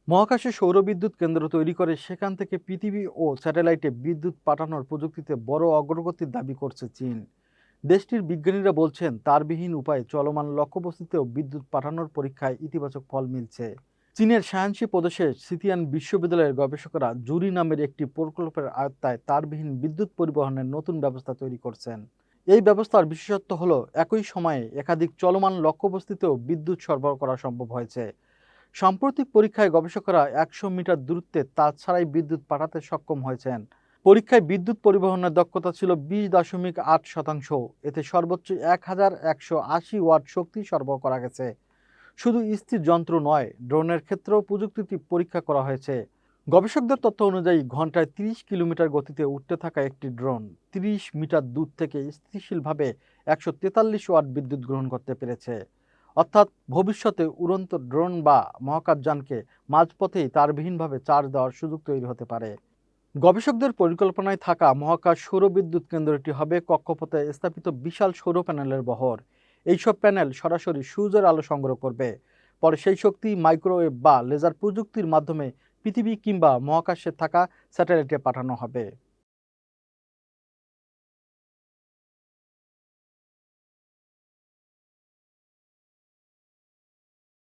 মহাকাশে সৌরবিদ্যুৎ কেন্দ্র তৈরি করে সেখান থেকে পৃথিবী ও স্যাটেলাইটে বিদ্যুৎ পাঠানোর প্রযুক্তিতে বড় অগ্রগতির দাবি করছে চীন। দেশটির বিজ্ঞানীরা বলছেন তারবিহীন উপায়ে চলমান লক্ষ্যবস্তুতেও বিদ্যুৎ পাঠানোর পরীক্ষায় ইতিবাচক ফল মিলছে। চীনের শায়ানশি প্রদেশে সিতিয়ান বিশ্ববিদ্যালয়ের গবেষকেরা জুরি নামের একটি প্রকল্পের আওতায় তারবিহীন বিদ্যুৎ পরিবহনের নতুন ব্যবস্থা তৈরি করছেন। এই ব্যবস্থার বিশেষত্ব হলো একই সময়ে একাধিক চলমান লক্ষ্যবস্তুতেও বিদ্যুৎ সরবরাহ করা সম্ভব হয়েছে। সাম্প্রতিক পরীক্ষায় গবেষকেরা ১০০ মিটার দূরত্বে তার ছাড়াই বিদ্যুৎ পাঠাতে সক্ষম হয়েছেন। পরীক্ষায় বিদ্যুৎ পরিবহনের দক্ষতা ছিল ২০.৮%। এতে সর্বোচ্চ ১,১৮০ ওয়াট শক্তি সরবরাহ করা গেছে। শুধু স্থির যন্ত্র নয়, ড্রোনের ক্ষেত্রেও প্রযুক্তিটি পরীক্ষা করা হয়েছে। গবেষকদের তথ্য অনুযায়ী ঘন্টায় ৩০ কিলোমিটার গতিতে উঠতে থাকা একটি ড্রোন ৩০ মিটার দূর থেকে স্থিতিশীলভাবে ১৪৩ ওয়াট বিদ্যুৎ গ্রহণ করতে পেরেছে। অর্থাৎ ভবিষ্যতে উড়ন্ত ড্রোন বা মহাকাশযানকে মাঝপথেই তারবিহীনভাবে চার্জ দেওয়ার সুযোগ তৈরি হতে পারে। গবেষকদের পরিকল্পনায় থাকা মহাকাশ সৌরবিদ্যুৎ কেন্দ্রটি হবে কক্ষপথে স্থাপিত বিশাল সৌর প্যানেলের বহর। এইসব প্যানেল সরাসরি সূর্যের আলো সংগ্রহ করবে। পরে সেই শক্তি মাইক্রোওয়েভ বা লেজার প্রযুক্তির মাধ্যমে পৃথিবী কিংবা মহাকাশে থাকা স্যাটেলাইটে পাঠানো হবে।